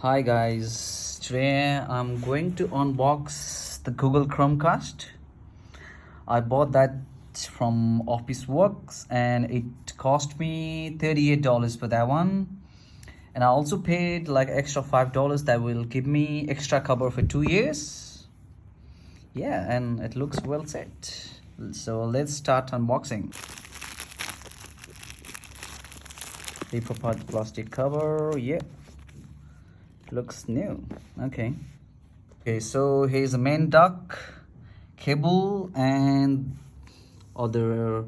Hi guys, today I'm going to unbox the Google Chromecast. I bought that from Office Works and it cost me $38 for that one. And I also paid like extra $5 that will give me extra cover for 2 years. Yeah, and it looks well set. So let's start unboxing. Rip apart the plastic cover. Yeah, looks new. Okay, so here's the main dock, cable, and other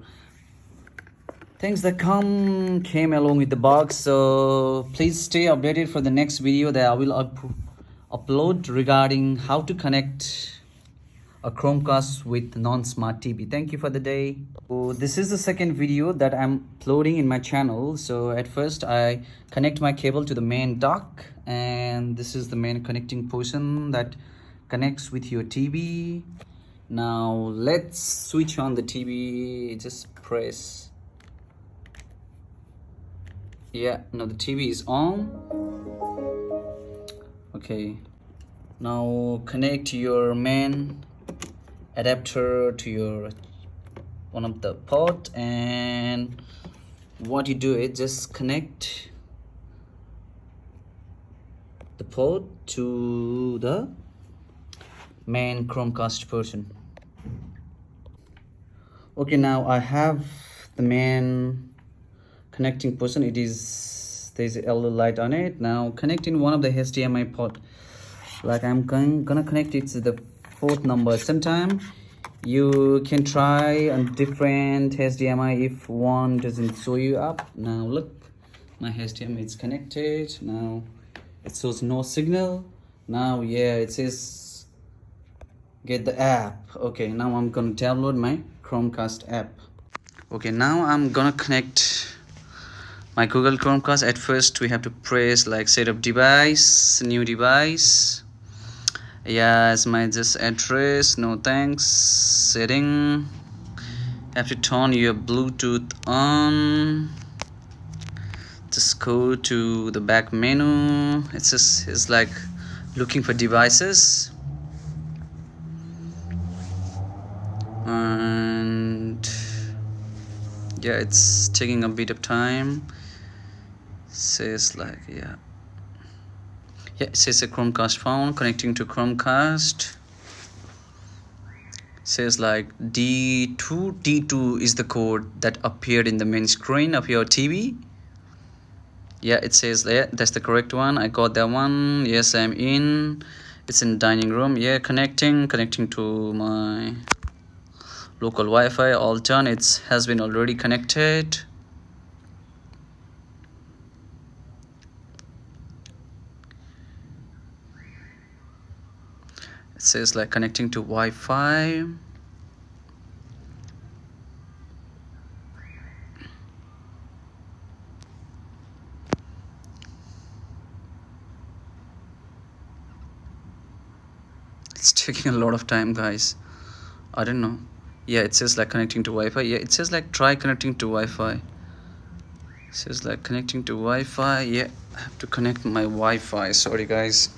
things that came along with the box. So please stay updated for the next video that I will upload regarding how to connect a Chromecast with non-smart TV. Thank you for the day. So this is the second video that I'm uploading in my channel. So at first I connect my cable to the main dock, and this is the main connecting portion that connects with your TV. Now let's switch on the TV. Just press. Yeah, now the TV is on. Okay, now connect your main adapter to your one of the port, and what you do is just connect the port to the main Chromecast portion. Okay, now I have the main connecting portion. There's a yellow light on it. Now connecting one of the HDMI port, like I'm gonna connect it to the fourth number. Sometime you can try on different HDMI if one doesn't show you up. Now look, my HDMI is connected. Now it shows no signal. Now yeah, it says get the app. Okay, now I'm gonna download my Chromecast app. Okay, now I'm gonna connect my Google Chromecast. At first we have to press like setup device, new device. Yes, my just address, no thanks. Setting, have to turn your Bluetooth on. Just go to the back menu. It's like looking for devices, and yeah, it's taking a bit of time. Says like yeah, it says a Chromecast found, connecting to Chromecast. Says like D2 is the code that appeared in the main screen of your TV. Yeah, it says that's the correct one. I got that one. Yes, I'm in. It's in dining room. Yeah, connecting to my local Wi-Fi. All done. It has been already connected. It says like connecting to Wi-Fi. It's taking a lot of time, guys. I don't know. Yeah, it says like connecting to Wi-Fi. Yeah, it says like try connecting to Wi-Fi. It says like connecting to Wi-Fi. Yeah, I have to connect my Wi-Fi. Sorry, guys.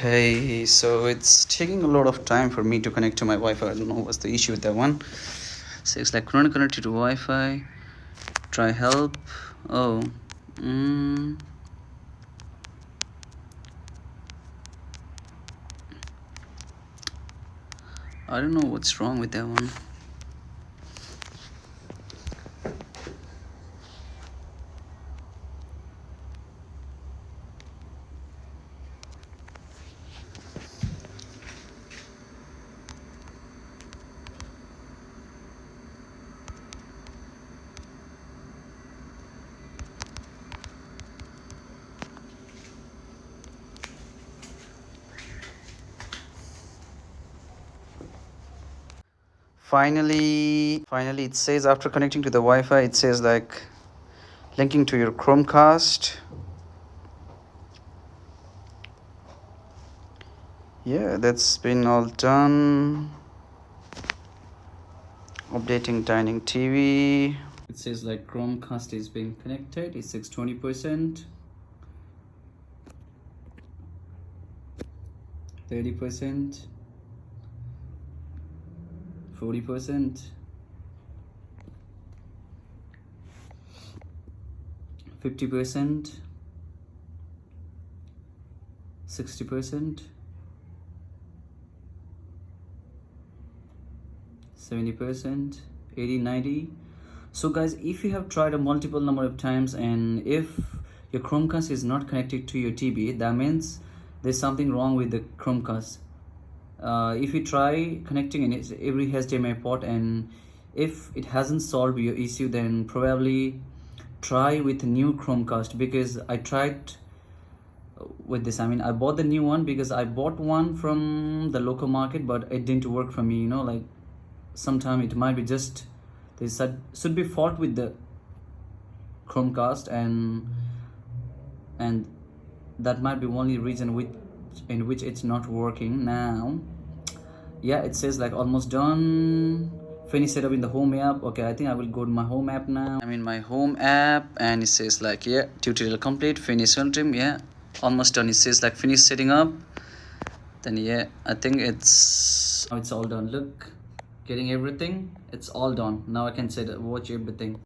Okay, so it's taking a lot of time for me to connect to my Wi-Fi. I don't know what's the issue with that one. So it's like currently connected to Wi-Fi. Try help. Oh, I don't know what's wrong with that one. Finally it says after connecting to the Wi-Fi, it says like linking to your Chromecast. Yeah, that's been all done. Updating dining TV. It says like Chromecast is being connected. It says 20%, 30%, 40%, 50%, 60%, 70%, 80, 90. So guys, if you have tried a multiple number of times and if your Chromecast is not connected to your TV, that means there's something wrong with the Chromecast. If you try connecting in every HDMI port and if it hasn't solved your issue, then probably try with new Chromecast, because I tried with this. I mean, I bought the new one because I bought one from the local market, but it didn't work for me, you know, like sometime it might be just there should be fault with the Chromecast, and that might be only reason in which it's not working now. Yeah, it says like almost done, finish setup in the home app. Okay, I think I will go to my home app now. I'm in my home app and it says like, yeah, tutorial complete, finish trim. Yeah, almost done. It says like finish setting up. Then yeah, I think it's all done. Look, getting everything, it's all done. Now I can watch everything.